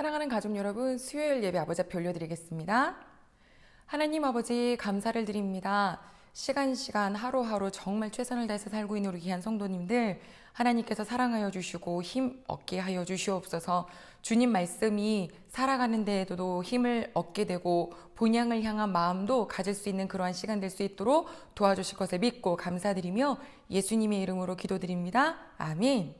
사랑하는 가족 여러분, 수요일 예배 아버지 앞에 올려드리겠습니다. 하나님 아버지 감사를 드립니다. 시간 하루하루 정말 최선을 다해서 살고 있는 우리 귀한 성도님들, 하나님께서 사랑하여 주시고 힘 얻게 하여 주시옵소서. 주님 말씀이 살아가는 데에도 힘을 얻게 되고 본향을 향한 마음도 가질 수 있는 그러한 시간 될 수 있도록 도와주실 것을 믿고 감사드리며 예수님의 이름으로 기도드립니다. 아멘.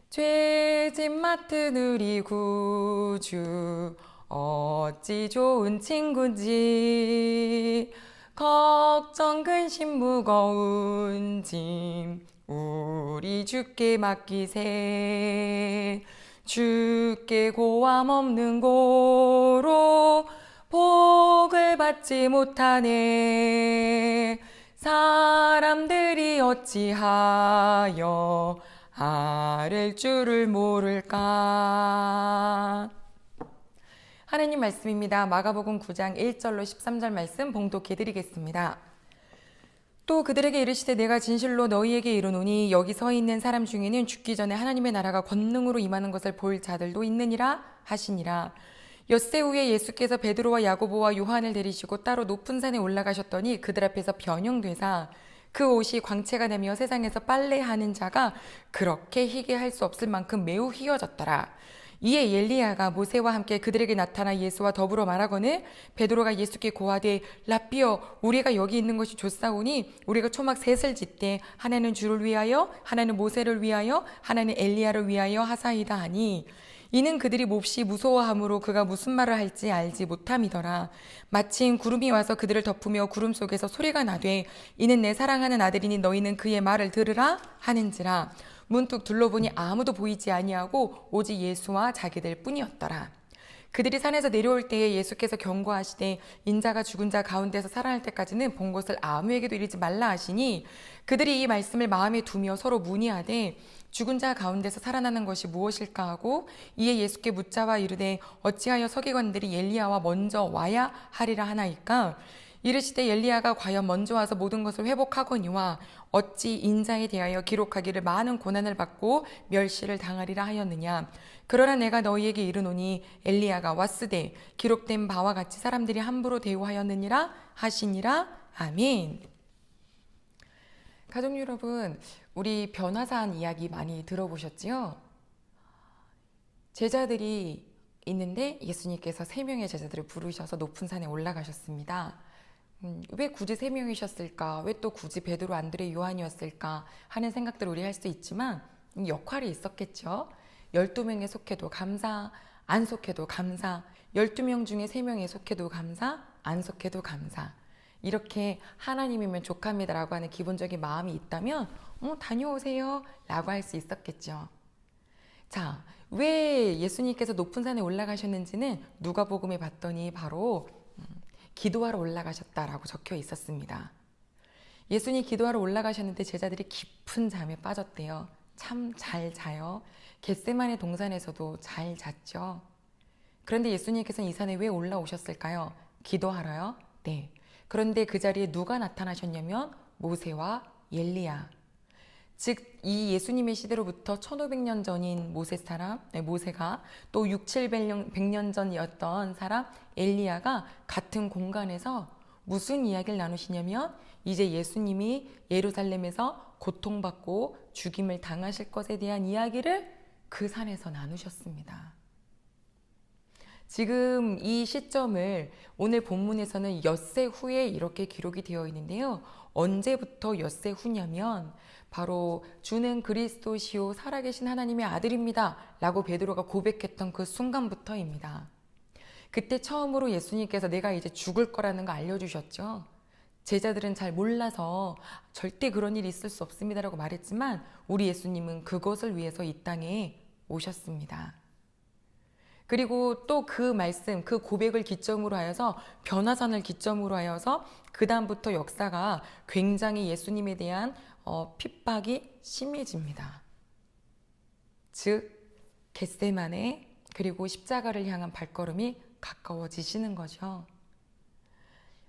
죄짐 맡은 우리 구주 어찌 좋은 친구인지, 걱정 근심 무거운 짐 우리 주께 맡기세. 주께 고함 없는 고로 복을 받지 못하네. 사람들이 어찌하여 아랠 줄을 모를까. 하나님 말씀입니다. 마가복음 9장 1절로 13절 말씀 봉독해 드리겠습니다. 또 그들에게 이르시되 내가 진실로 너희에게 이르노니 여기 서 있는 사람 중에는 죽기 전에 하나님의 나라가 권능으로 임하는 것을 볼 자들도 있느니라 하시니라. 엿새 후에 예수께서 베드로와 야고보와 요한을 데리시고 따로 높은 산에 올라가셨더니 그들 앞에서 변형되사 그 옷이 광채가 되며 세상에서 빨래하는 자가 그렇게 희게 할 수 없을 만큼 매우 휘어졌더라. 이에 엘리야가 모세와 함께 그들에게 나타나 예수와 더불어 말하거늘 베드로가 예수께 고하되 라삐여, 우리가 여기 있는 것이 좋사오니 우리가 초막 셋을 짓되 하나는 주를 위하여 하나는 모세를 위하여 하나는 엘리야를 위하여 하사이다 하니, 이는 그들이 몹시 무서워함으로 그가 무슨 말을 할지 알지 못함이더라. 마침 구름이 와서 그들을 덮으며 구름 속에서 소리가 나되 이는 내 사랑하는 아들이니 너희는 그의 말을 들으라 하는지라. 문득 둘러보니 아무도 보이지 아니하고 오직 예수와 자기들 뿐이었더라. 그들이 산에서 내려올 때에 예수께서 경고하시되 인자가 죽은 자 가운데서 살아날 때까지는 본 것을 아무에게도 이르지 말라 하시니, 그들이 이 말씀을 마음에 두며 서로 문의하되 죽은 자 가운데서 살아나는 것이 무엇일까 하고, 이에 예수께 묻자와 이르되 어찌하여 서기관들이 엘리야와 먼저 와야 하리라 하나이까. 이르시되 엘리야가 과연 먼저 와서 모든 것을 회복하거니와 어찌 인자에 대하여 기록하기를 많은 고난을 받고 멸시를 당하리라 하였느냐. 그러나 내가 너희에게 이르노니 엘리야가 왔으되 기록된 바와 같이 사람들이 함부로 대우하였느니라 하시니라. 아멘. 가족 여러분, 우리 변화산 이야기 많이 들어보셨지요? 제자들이 있는데 예수님께서 3명의 제자들을 부르셔서 높은 산에 올라가셨습니다. 왜 굳이 3명이셨을까? 왜 또 굳이 베드로, 안드레, 요한이었을까? 하는 생각들을 우리 할 수 있지만 역할이 있었겠죠. 12명에 속해도 감사, 안 속해도 감사, 12명 중에 3명에 속해도 감사, 안 속해도 감사. 이렇게 하나님이면 족합니다라고 하는 기본적인 마음이 있다면 다녀오세요 라고 할 수 있었겠죠. 자, 왜 예수님께서 높은 산에 올라가셨는지는 누가복음에 봤더니 바로 기도하러 올라가셨다라고 적혀 있었습니다. 예수님이 기도하러 올라가셨는데 제자들이 깊은 잠에 빠졌대요. 참 잘 자요. 겟세마네 동산에서도 잘 잤죠. 그런데 예수님께서는 이 산에 왜 올라오셨을까요? 기도하러요? 네. 그런데 그 자리에 누가 나타나셨냐면 모세와 엘리야. 즉 이 예수님의 시대로부터 1500년 전인 모세가 또 600~700년 전이었던 사람 엘리야가 같은 공간에서 무슨 이야기를 나누시냐면 이제 예수님이 예루살렘에서 고통받고 죽임을 당하실 것에 대한 이야기를 그 산에서 나누셨습니다. 지금 이 시점을 오늘 본문에서는 엿새 후에 이렇게 기록이 되어 있는데요. 언제부터 엿새 후냐면 바로 주는 그리스도시요 살아계신 하나님의 아들입니다 라고 베드로가 고백했던 그 순간부터입니다. 그때 처음으로 예수님께서 내가 이제 죽을 거라는 거 알려주셨죠. 제자들은 잘 몰라서 절대 그런 일이 있을 수 없습니다 라고 말했지만 우리 예수님은 그것을 위해서 이 땅에 오셨습니다. 그리고 또 그 말씀, 그 고백을 기점으로 하여서 변화산을 기점으로 하여서 그 다음부터 역사가 굉장히 예수님에 대한 핍박이 심해집니다. 즉 겟세마네 그리고 십자가를 향한 발걸음이 가까워지시는 거죠.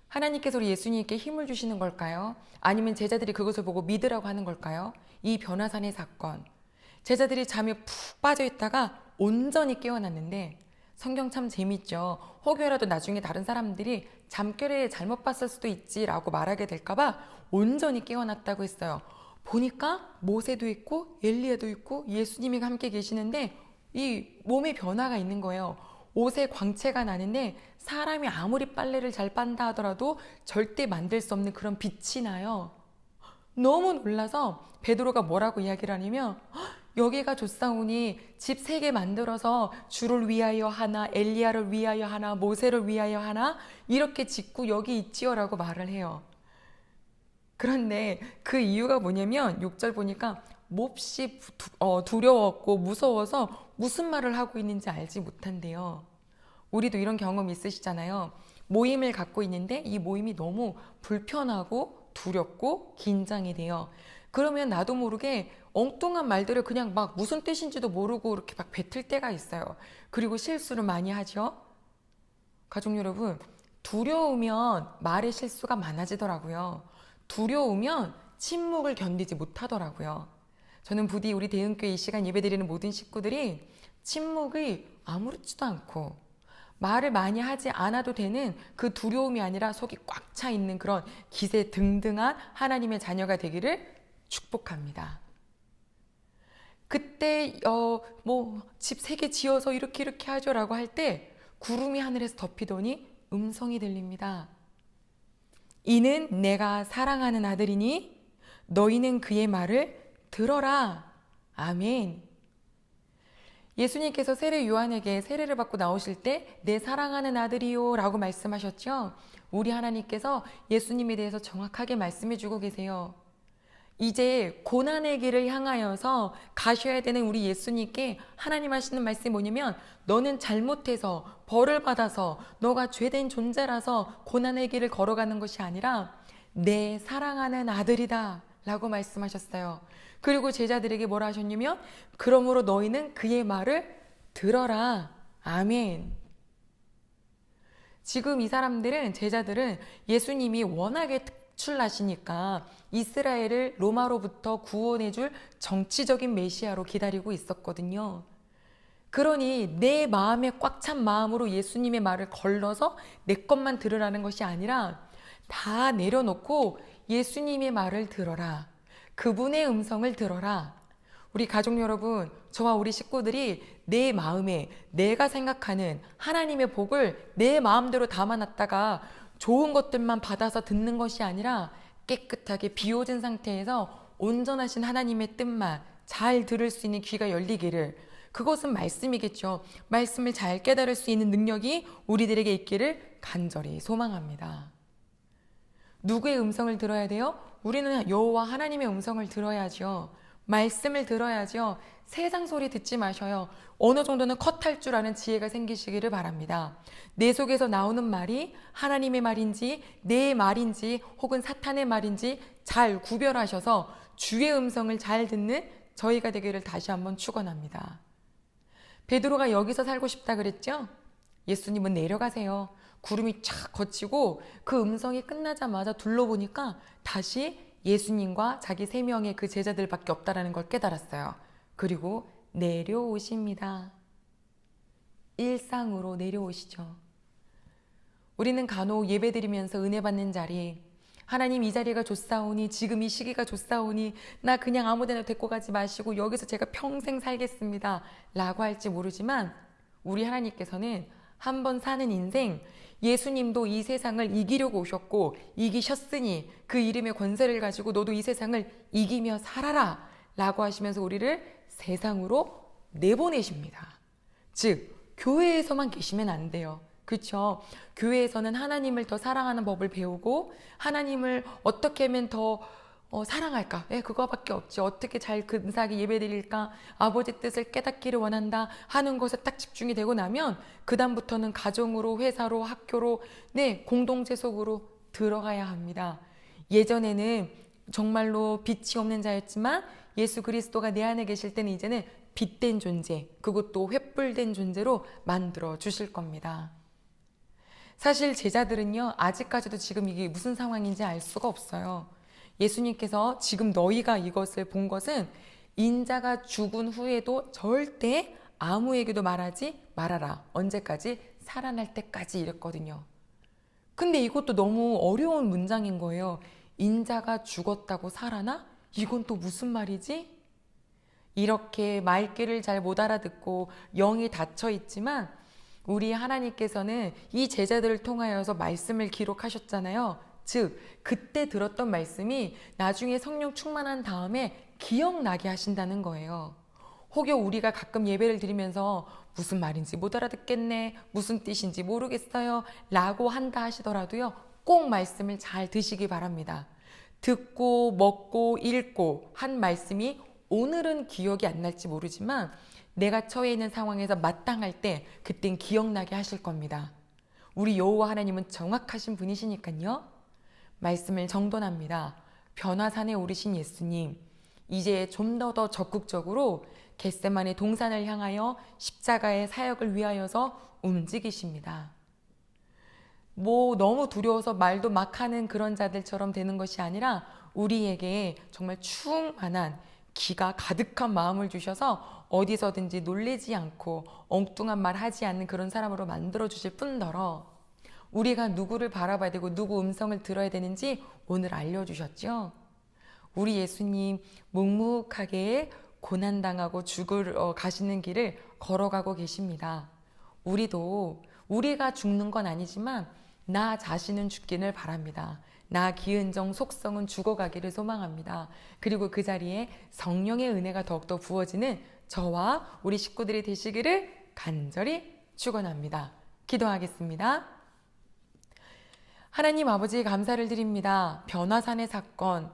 하나님께서 우리 예수님께 힘을 주시는 걸까요? 아니면 제자들이 그것을 보고 믿으라고 하는 걸까요? 이 변화산의 사건, 제자들이 잠에 푹 빠져 있다가 온전히 깨어났는데 성경 참 재밌죠. 혹여라도 나중에 다른 사람들이 잠결에 잘못 봤을 수도 있지라고 말하게 될까봐 온전히 깨어났다고 했어요. 보니까 모세도 있고 엘리야도 있고 예수님이 함께 계시는데 이 몸에 변화가 있는 거예요. 옷에 광채가 나는데 사람이 아무리 빨래를 잘 빤다 하더라도 절대 만들 수 없는 그런 빛이 나요. 너무 놀라서 베드로가 뭐라고 이야기를 하냐면 여기가 좋사오니 집 3개 만들어서 주를 위하여 하나, 엘리야를 위하여 하나, 모세를 위하여 하나 이렇게 짓고 여기 있지요라고 말을 해요. 그런데 그 이유가 뭐냐면 6절 보니까 몹시 두려웠고 무서워서 무슨 말을 하고 있는지 알지 못한대요. 우리도 이런 경험 있으시잖아요. 모임을 갖고 있는데 이 모임이 너무 불편하고 두렵고 긴장이 돼요. 그러면 나도 모르게 엉뚱한 말들을 그냥 막 무슨 뜻인지도 모르고 이렇게 막 뱉을 때가 있어요. 그리고 실수를 많이 하죠. 가족 여러분, 두려우면 말의 실수가 많아지더라고요. 두려우면 침묵을 견디지 못하더라고요. 저는 부디 우리 대흥교회 이 시간 예배드리는 모든 식구들이 침묵이 아무렇지도 않고 말을 많이 하지 않아도 되는 그 두려움이 아니라 속이 꽉 차 있는 그런 기세 등등한 하나님의 자녀가 되기를 축복합니다. 그때 집 3개 지어서 이렇게 하죠라고 할 때 구름이 하늘에서 덮이더니 음성이 들립니다. 이는 내가 사랑하는 아들이니 너희는 그의 말을 들어라. 아멘. 예수님께서 세례 요한에게 세례를 받고 나오실 때 내 사랑하는 아들이요 라고 말씀하셨죠. 우리 하나님께서 예수님에 대해서 정확하게 말씀해 주고 계세요. 이제 고난의 길을 향하여서 가셔야 되는 우리 예수님께 하나님 하시는 말씀이 뭐냐면 너는 잘못해서 벌을 받아서 너가 죄된 존재라서 고난의 길을 걸어가는 것이 아니라 내 사랑하는 아들이다 라고 말씀하셨어요. 그리고 제자들에게 뭐라 하셨냐면 그러므로 너희는 그의 말을 들어라. 아멘. 지금 이 사람들은 제자들은 예수님이 워낙에 특출나시니까 이스라엘을 로마로부터 구원해줄 정치적인 메시아로 기다리고 있었거든요. 그러니 내 마음에 꽉 찬 마음으로 예수님의 말을 걸러서 내 것만 들으라는 것이 아니라 다 내려놓고 예수님의 말을 들어라. 그분의 음성을 들어라. 우리 가족 여러분, 저와 우리 식구들이 내 마음에 내가 생각하는 하나님의 복을 내 마음대로 담아놨다가 좋은 것들만 받아서 듣는 것이 아니라 깨끗하게 비워진 상태에서 온전하신 하나님의 뜻만 잘 들을 수 있는 귀가 열리기를, 그것은 말씀이겠죠. 말씀을 잘 깨달을 수 있는 능력이 우리들에게 있기를 간절히 소망합니다. 누구의 음성을 들어야 돼요? 우리는 여호와 하나님의 음성을 들어야죠. 말씀을 들어야죠. 세상 소리 듣지 마셔요. 어느 정도는 컷할 줄 아는 지혜가 생기시기를 바랍니다. 내 속에서 나오는 말이 하나님의 말인지 내 말인지 혹은 사탄의 말인지 잘 구별하셔서 주의 음성을 잘 듣는 저희가 되기를 다시 한번 축원합니다. 베드로가 여기서 살고 싶다 그랬죠? 예수님은 내려가세요. 구름이 쫙 걷히고 그 음성이 끝나자마자 둘러보니까 다시 예수님과 자기 3명의 그 제자들밖에 없다라는 걸 깨달았어요. 그리고 내려오십니다. 일상으로 내려오시죠. 우리는 간혹 예배드리면서 은혜 받는 자리, 하나님 이 자리가 좋사오니, 지금 이 시기가 좋사오니 나 그냥 아무데나 데리고 가지 마시고 여기서 제가 평생 살겠습니다 라고 할지 모르지만 우리 하나님께서는 한 번 사는 인생, 예수님도 이 세상을 이기려고 오셨고 이기셨으니 그 이름의 권세를 가지고 너도 이 세상을 이기며 살아라 라고 하시면서 우리를 세상으로 내보내십니다. 즉 교회에서만 계시면 안 돼요. 그렇죠? 교회에서는 하나님을 더 사랑하는 법을 배우고 하나님을 어떻게 하면 더 사랑할까? 그거밖에 없지. 어떻게 잘 근사하게 예배드릴까? 아버지 뜻을 깨닫기를 원한다 하는 것에 딱 집중이 되고 나면 그 다음부터는 가정으로, 회사로, 학교로, 공동체 속으로 들어가야 합니다. 예전에는 정말로 빛이 없는 자였지만 예수 그리스도가 내 안에 계실 때는 이제는 빛된 존재, 그것도 횃불된 존재로 만들어 주실 겁니다. 사실 제자들은요, 아직까지도 지금 이게 무슨 상황인지 알 수가 없어요. 예수님께서 지금 너희가 이것을 본 것은 인자가 죽은 후에도 절대 아무에게도 말하지 말아라. 언제까지? 살아날 때까지 이랬거든요. 근데 이것도 너무 어려운 문장인 거예요. 인자가 죽었다고 살아나? 이건 또 무슨 말이지? 이렇게 말귀를 잘 못 알아듣고 영이 닫혀 있지만 우리 하나님께서는 이 제자들을 통하여서 말씀을 기록하셨잖아요. 즉, 그때 들었던 말씀이 나중에 성령 충만한 다음에 기억나게 하신다는 거예요. 혹여 우리가 가끔 예배를 드리면서 무슨 말인지 못 알아듣겠네, 무슨 뜻인지 모르겠어요 라고 한다 하시더라도요, 꼭 말씀을 잘 드시기 바랍니다. 듣고 먹고 읽고 한 말씀이 오늘은 기억이 안 날지 모르지만 내가 처해 있는 상황에서 마땅할 때 그땐 기억나게 하실 겁니다. 우리 여호와 하나님은 정확하신 분이시니까요. 말씀을 정돈합니다. 변화산에 오르신 예수님, 이제 좀 더 적극적으로 겟세마네 동산을 향하여 십자가의 사역을 위하여서 움직이십니다. 너무 두려워서 말도 막 하는 그런 자들처럼 되는 것이 아니라 우리에게 정말 충만한 기가 가득한 마음을 주셔서 어디서든지 놀리지 않고 엉뚱한 말 하지 않는 그런 사람으로 만들어 주실 뿐더러 우리가 누구를 바라봐야 되고 누구 음성을 들어야 되는지 오늘 알려주셨죠. 우리 예수님 묵묵하게 고난당하고 죽으러 가시는 길을 걸어가고 계십니다. 우리도 우리가 죽는 건 아니지만 나 자신은 죽기를 바랍니다. 나 기은정 속성은 죽어가기를 소망합니다. 그리고 그 자리에 성령의 은혜가 더욱더 부어지는 저와 우리 식구들이 되시기를 간절히 축원합니다. 기도하겠습니다. 하나님 아버지 감사를 드립니다. 변화산의 사건,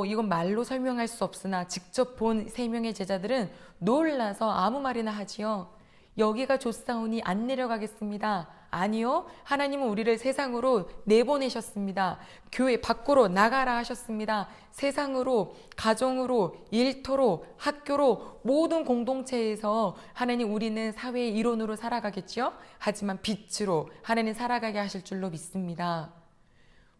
이건 말로 설명할 수 없으나 직접 본 3명의 제자들은 놀라서 아무 말이나 하지요. 여기가 좋사오니 안 내려가겠습니다. 아니요, 하나님은 우리를 세상으로 내보내셨습니다. 교회 밖으로 나가라 하셨습니다. 세상으로, 가정으로, 일터로, 학교로, 모든 공동체에서 하나님 우리는 사회의 일원으로 살아가겠죠. 하지만 빛으로 하나님 살아가게 하실 줄로 믿습니다.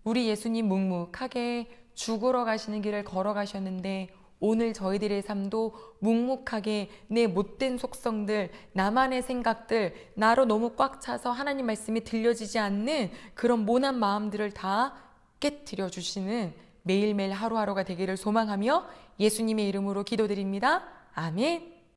우리 예수님 묵묵하게 죽으러 가시는 길을 걸어가셨는데 오늘 저희들의 삶도 묵묵하게 내 못된 속성들, 나만의 생각들, 나로 너무 꽉 차서 하나님 말씀이 들려지지 않는 그런 모난 마음들을 다 깨트려 주시는 매일매일 하루하루가 되기를 소망하며 예수님의 이름으로 기도드립니다. 아멘.